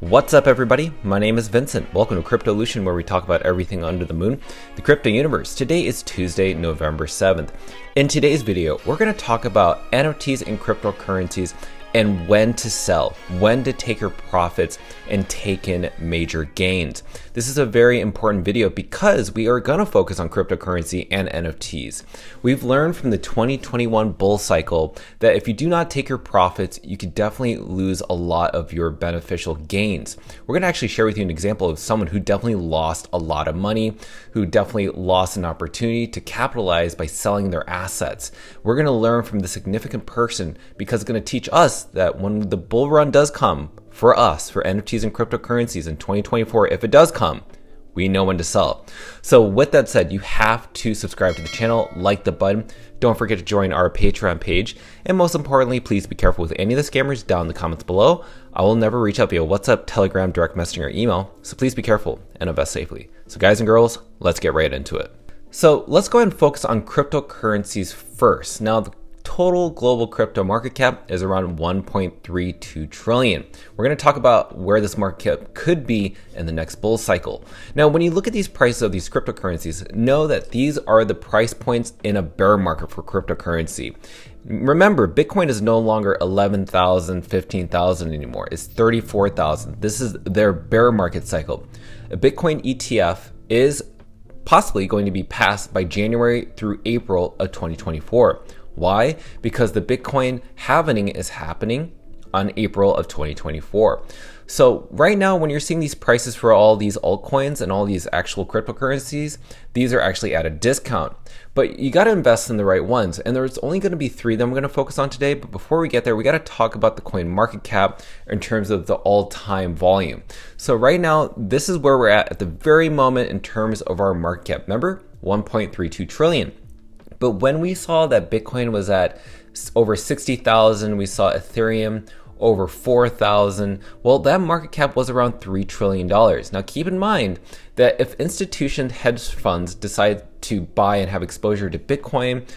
What's up, everybody? My name is Vincent. Welcome to Cryptolution, where we talk about everything under the moon, the crypto universe. Today is Tuesday, November 7th. In today's video, we're going to talk about NFTs and cryptocurrencies and when to sell, when to take your profits and take in major gains. This is a very important video because we are going to focus on cryptocurrency and NFTs. We've learned from the 2021 bull cycle that if you do not take your profits, you could definitely lose a lot of your beneficial gains. We're going to actually share with you an example of someone who definitely lost a lot of money, who definitely lost an opportunity to capitalize by selling their assets. We're going to learn from the significant person because it's going to teach us that when the bull run does come for us, for NFTs and cryptocurrencies in 2024, if it does come, we know when to sell. So with that said, you have to subscribe to the channel, like the button. Don't forget to join our Patreon page. And most importantly, please be careful with any of the scammers down in the comments below. I will never reach out via WhatsApp, Telegram, direct messaging, or email. So please be careful and invest safely. So guys and girls, let's get right into it. So let's go ahead and focus on cryptocurrencies first. Now, the total global crypto market cap is around 1.32 trillion. We're going to talk about where this market cap could be in the next bull cycle. Now, when you look at these prices of these cryptocurrencies, know that these are the price points in a bear market for cryptocurrency. Remember, Bitcoin is no longer 11,000, 15,000 anymore. It's 34,000. This is their bear market cycle. A Bitcoin ETF is possibly going to be passed by January through April of 2024. Why? Because the Bitcoin halving is happening on April of 2024. So right now, when you're seeing these prices for all these altcoins and all these actual cryptocurrencies, these are actually at a discount. But you got to invest in the right ones. And there's only going to be three that I'm going to focus on today. But before we get there, we got to talk about the coin market cap in terms of the all-time volume. So right now, this is where we're at the very moment in terms of our market cap. Remember, 1.32 trillion. But when we saw that Bitcoin was at over 60,000, we saw Ethereum over 4,000. Well, that market cap was around $3 trillion. Now, keep in mind that if institution hedge funds decide to buy and have exposure to Bitcoin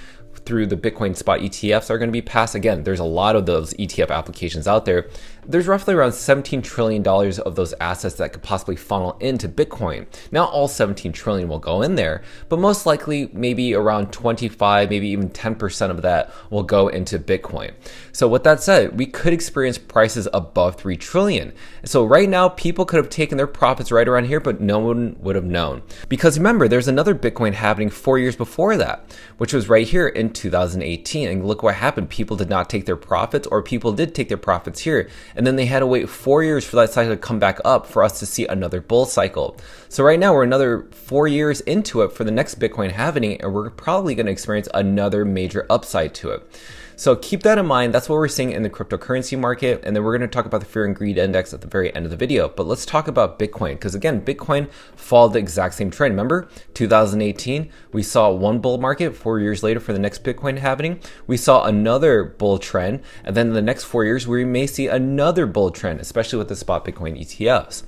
through the Bitcoin spot ETFs are going to be passed. Again, there's a lot of those ETF applications out there. There's roughly around $17 trillion of those assets that could possibly funnel into Bitcoin. Not all 17 trillion will go in there, but most likely maybe around 25, maybe even 10% of that will go into Bitcoin. So with that said, we could experience prices above 3 trillion. So right now, people could have taken their profits right around here, but no one would have known. Because remember, there's another Bitcoin happening 4 years before that, which was right here in 2018. And look what happened. People did not take their profits, or people did take their profits here. And then they had to wait 4 years for that cycle to come back up for us to see another bull cycle. So right now we're another 4 years into it for the next Bitcoin halving, and we're probably going to experience another major upside to it. So keep that in mind. That's what we're seeing in the cryptocurrency market. And then we're going to talk about the fear and greed index at the very end of the video. But let's talk about Bitcoin, because again, Bitcoin followed the exact same trend. Remember, 2018, we saw one bull market. 4 years later for the next Bitcoin happening, we saw another bull trend. And then in the next 4 years, we may see another bull trend, especially with the spot Bitcoin ETFs.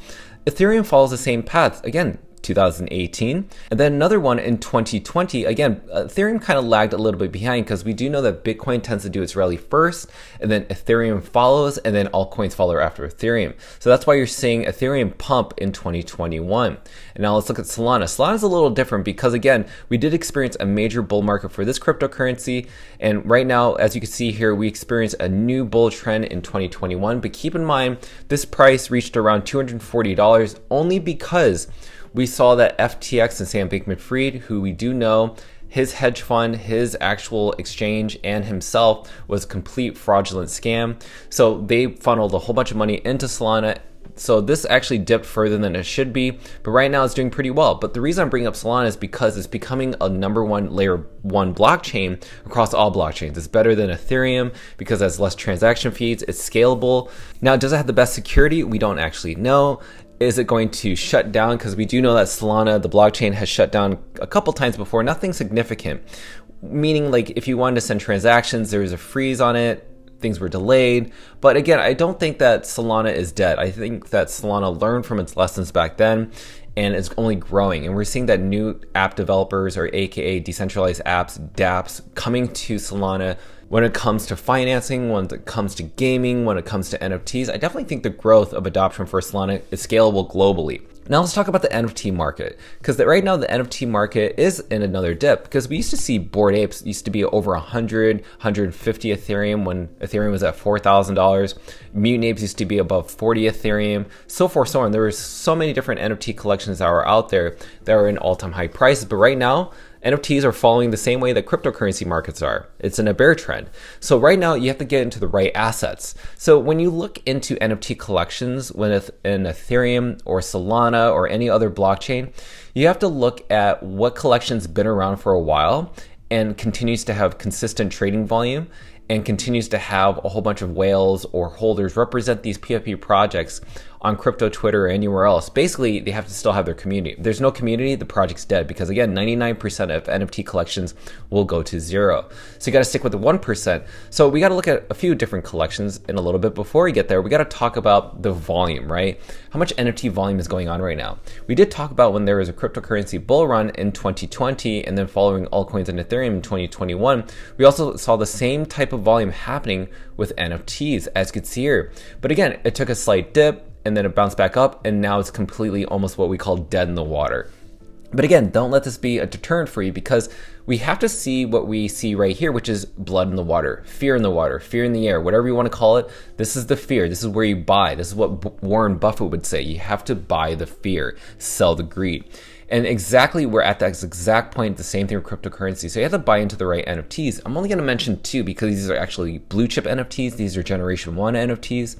Ethereum follows the same path. Again, 2018, and then another one in 2020. Again, Ethereum kind of lagged a little bit behind because we do know that Bitcoin tends to do its rally first, and then Ethereum follows, and then altcoins follow after Ethereum. So that's why you're seeing Ethereum pump in 2021. And now let's look at Solana. Solana is a little different because again, we did experience a major bull market for this cryptocurrency, and right now, as you can see here, we experienced a new bull trend in 2021. But keep in mind, this price reached around $240 only because we saw that FTX and Sam Bankman-Fried, who we do know, his hedge fund, his actual exchange, and himself was a complete fraudulent scam. So they funneled a whole bunch of money into Solana. So this actually dipped further than it should be, but right now it's doing pretty well. But the reason I'm bringing up Solana is because it's becoming a number one layer one blockchain across all blockchains. It's better than Ethereum because it has less transaction fees. It's scalable. Now, does it have the best security? We don't actually know. Is it going to shut down? Because we do know that Solana, the blockchain, has shut down a couple times before. Nothing significant. Meaning, like, if you wanted to send transactions, there was a freeze on it. Things were delayed. But again, I don't think that Solana is dead. I think that Solana learned from its lessons back then. and it's only growing. And we're seeing that new app developers, or aka decentralized apps, dApps, coming to Solana. When it comes to financing, when it comes to gaming, when it comes to NFTs, I definitely think the growth of adoption for Solana is scalable globally. Now let's talk about the NFT market, because right now the NFT market is in another dip, because we used to see Bored Apes used to be over 100, 150 Ethereum when Ethereum was at $4,000. Mutant Apes used to be above 40 Ethereum, so forth, so on. There were so many different NFT collections that were out there that were in all-time high prices, but right now, NFTs are following the same way that cryptocurrency markets are. It's in a bear trend. So right now you have to get into the right assets. So when you look into NFT collections in Ethereum or Solana or any other blockchain, you have to look at what collection's been around for a while and continues to have consistent trading volume and continues to have a whole bunch of whales or holders represent these PFP projects on crypto Twitter or anywhere else. Basically, they have to still have their community. If there's no community, the project's dead, because again, 99% of NFT collections will go to zero. So you got to stick with the 1%. So we got to look at a few different collections in a little bit. Before we get there, we got to talk about the volume, right? How much NFT volume is going on right now? We did talk about when there was a cryptocurrency bull run in 2020 and then following altcoins and Ethereum in 2021. We also saw the same type of volume happening with NFTs, as you can see here. But again, it took a slight dip, and then it bounced back up, and now it's completely almost what we call dead in the water. But again, don't let this be a deterrent for you, because we have to see what we see right here, which is blood in the water, fear in the water, fear in the air, whatever you want to call it. This is the fear. This is where you buy. This is what Warren Buffett would say. You have to buy the fear, sell the greed. And exactly, we're at that exact point, the same thing with cryptocurrency. So you have to buy into the right NFTs. I'm only going to mention two, because these are actually blue chip NFTs. These are generation 1 NFTs.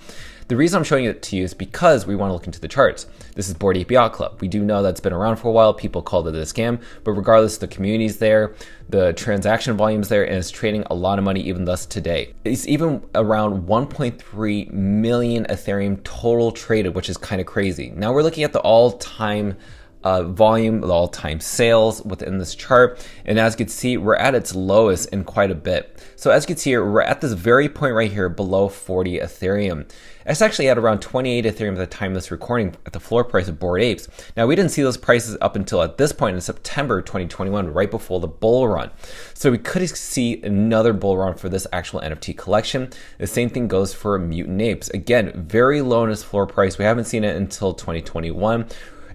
The reason I'm showing it to you is because we want to look into the charts. This is Bored Ape Yacht Club. We do know that's been around for a while. People called it a scam, but regardless, the community's there, the transaction volume's there, and it's trading a lot of money even thus today. It's even around 1.3 million Ethereum total traded, which is kind of crazy. Now we're looking at the all-time volume, the all-time sales within this chart, and as you can see, we're at its lowest in quite a bit. So as you can see here, we're at this very point right here below 40 Ethereum. It's actually at around 28 Ethereum at the time of this recording at the floor price of Bored Apes. Now, we didn't see those prices up until at this point in September 2021, right before the bull run. So we could see another bull run for this actual NFT collection. The same thing goes for Mutant Apes. Again, very low in its floor price. We haven't seen it until 2021.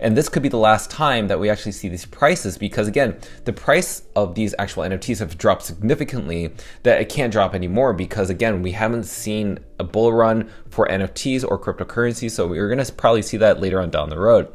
And this could be the last time that we actually see these prices, because again, the price of these actual NFTs have dropped significantly that it can't drop anymore, because again, we haven't seen a bull run for NFTs or cryptocurrency. So we're going to probably see that later on down the road.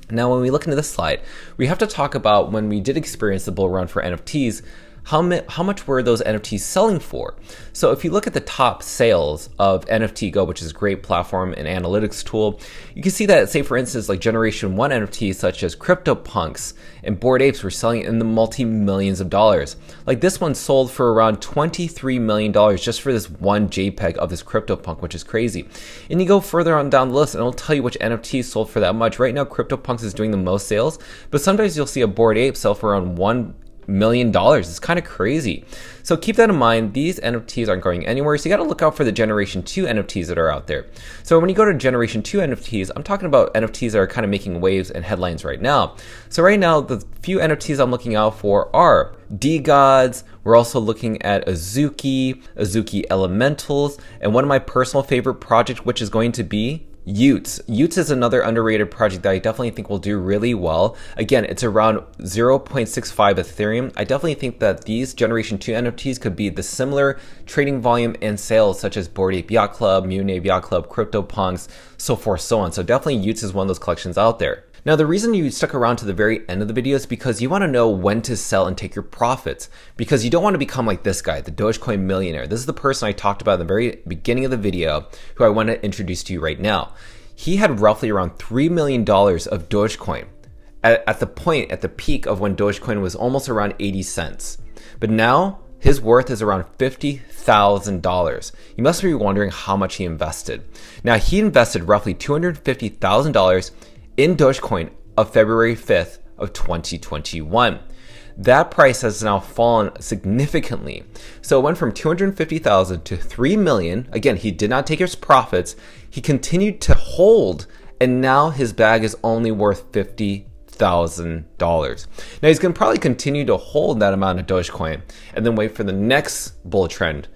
Now, when we look into this slide, we have to talk about when we did experience the bull run for NFTs, how much were those NFTs selling for? So if you look at the top sales of NFT Go, which is a great platform and analytics tool, you can see that, say for instance, like generation 1 NFTs such as CryptoPunks and Bored Apes were selling in the multi-millions of dollars. Like this one sold for around $23 million just for this one JPEG of this CryptoPunk, which is crazy. And you go further on down the list and it'll tell you which NFTs sold for that much. Right now, CryptoPunks is doing the most sales, but sometimes you'll see a Bored Ape sell for around $1 million. It's kind of crazy. So keep that in mind. These NFTs aren't going anywhere. So you got to look out for the generation 2 NFTs that are out there. So when you go to generation 2 NFTs, I'm talking about NFTs that are kind of making waves and headlines right now. So right now, the few NFTs I'm looking out for are DeGods. We're also looking at Azuki Elementals, and one of my personal favorite projects, which is going to be Utes. Utes is another underrated project that I definitely think will do really well. Again, it's around 0.65 Ethereum. I definitely think that these generation 2 NFTs could be the similar trading volume and sales such as Bored Ape Yacht Club, Mutant Ape Yacht Club, CryptoPunks, so forth, so on. So definitely Utes is one of those collections out there. Now, the reason you stuck around to the very end of the video is because you want to know when to sell and take your profits, because you don't want to become like this guy, the Dogecoin millionaire. This is the person I talked about in the very beginning of the video, who I want to introduce to you right now. He had roughly around $3 million of Dogecoin at the peak of when Dogecoin was almost around 80 cents. But now his worth is around $50,000. You must be wondering how much he invested. Now, he invested roughly $250,000 in Dogecoin of February 5th of 2021. That price has now fallen significantly. So it went from 250,000 to 3 million. Again, he did not take his profits. He continued to hold and now his bag is only worth $50,000. Now he's going to probably continue to hold that amount of Dogecoin and then wait for the next bull trend.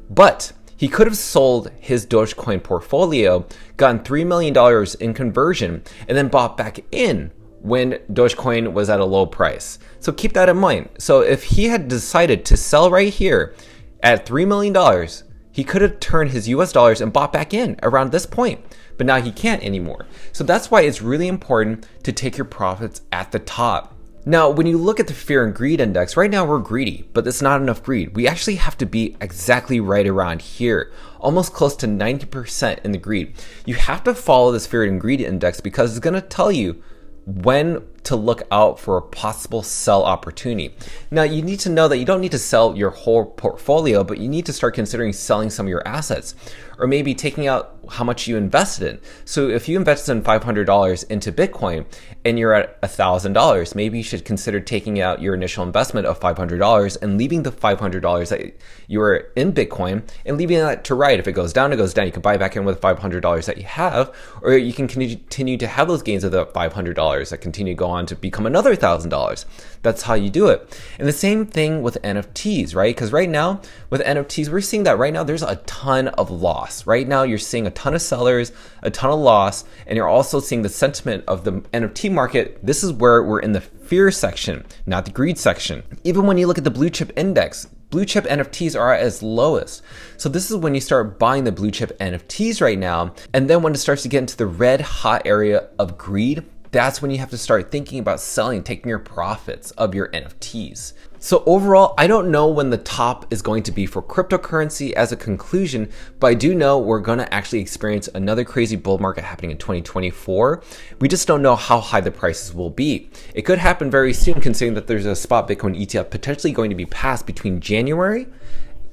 But he could have sold his Dogecoin portfolio, gotten $3 million in conversion, and then bought back in when Dogecoin was at a low price. So keep that in mind. So if he had decided to sell right here at $3 million, he could have turned his US dollars and bought back in around this point, but now he can't anymore. So that's why it's really important to take your profits at the top. Now, when you look at the fear and greed index, right now we're greedy, but it's not enough greed. We actually have to be exactly right around here, almost close to 90% in the greed. You have to follow this fear and greed index because it's going to tell you when to look out for a possible sell opportunity. Now, you need to know that you don't need to sell your whole portfolio, but you need to start considering selling some of your assets, or maybe taking out how much you invested in. So if you invested in $500 into Bitcoin and you're at $1,000, maybe you should consider taking out your initial investment of $500 and leaving the $500 that you were in Bitcoin and leaving that to ride. If it goes down, it goes down. You can buy back in with $500 that you have, or you can continue to have those gains of the $500 that continue to go on to become another $1,000. That's how you do it. And the same thing with NFTs, right? Because right now with NFTs, we're seeing that right now there's a ton of loss. Right now you're seeing a ton of sellers, a ton of loss, and you're also seeing the sentiment of the NFT market. This is where we're in the fear section, not the greed section. Even when you look at the blue chip index, blue chip NFTs are at its lowest. So this is when you start buying the blue chip NFTs right now. And then when it starts to get into the red hot area of greed, that's when you have to start thinking about selling, taking your profits of your NFTs. So overall, I don't know when the top is going to be for cryptocurrency as a conclusion, but I do know we're going to actually experience another crazy bull market happening in 2024. We just don't know how high the prices will be. It could happen very soon, considering that there's a spot Bitcoin ETF potentially going to be passed between January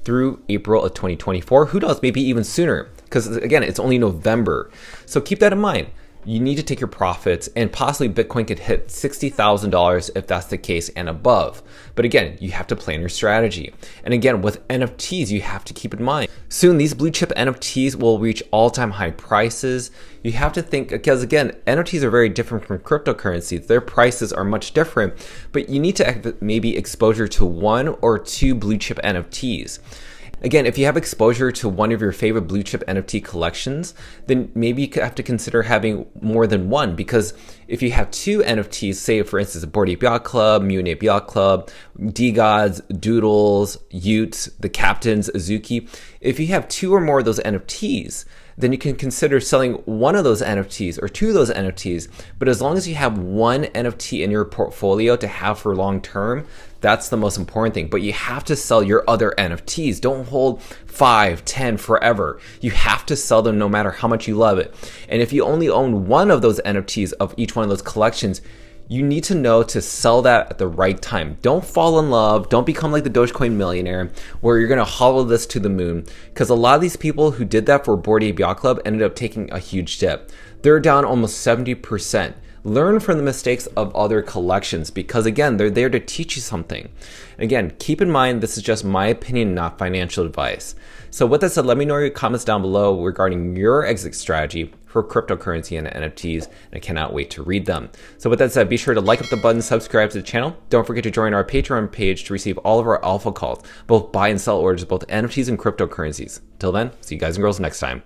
through April of 2024. Who knows, maybe even sooner, because again, it's only November. So keep that in mind. You need to take your profits, and possibly Bitcoin could hit $60,000 if that's the case and above. But again, you have to plan your strategy. And again, with NFTs, you have to keep in mind, soon these blue chip NFTs will reach all-time high prices. You have to think, because again, NFTs are very different from cryptocurrencies. Their prices are much different, but you need to have maybe exposure to one or two blue chip NFTs. Again, if you have exposure to one of your favorite blue chip NFT collections, then maybe you could have to consider having more than one, because if you have two NFTs, say for instance, Bored Ape Yacht Club, Mutant Ape Yacht Club, D-Gods, Doodles, Utes, The Captains, Azuki, if you have two or more of those NFTs, then you can consider selling one of those NFTs or two of those NFTs. But as long as you have one NFT in your portfolio to have for long term, that's the most important thing. But you have to sell your other NFTs. Don't hold 5, 10 forever. You have to sell them no matter how much you love it. And if you only own one of those NFTs of each one of those collections, you need to know to sell that at the right time. Don't fall in love. Don't become like the Dogecoin millionaire where you're going to hollow this to the moon. Because a lot of these people who did that for Bored Ape Yacht Club ended up taking a huge dip. They're down almost 70%. Learn from the mistakes of other collections, because again, they're there to teach you something. Again, keep in mind, this is just my opinion, not financial advice. So with that said, let me know your comments down below regarding your exit strategy for cryptocurrency and NFTs, and I cannot wait to read them. So with that said, be sure to like up the button, subscribe to the channel. Don't forget to join our Patreon page to receive all of our alpha calls, both buy and sell orders, both NFTs and cryptocurrencies. Till then, see you guys and girls next time.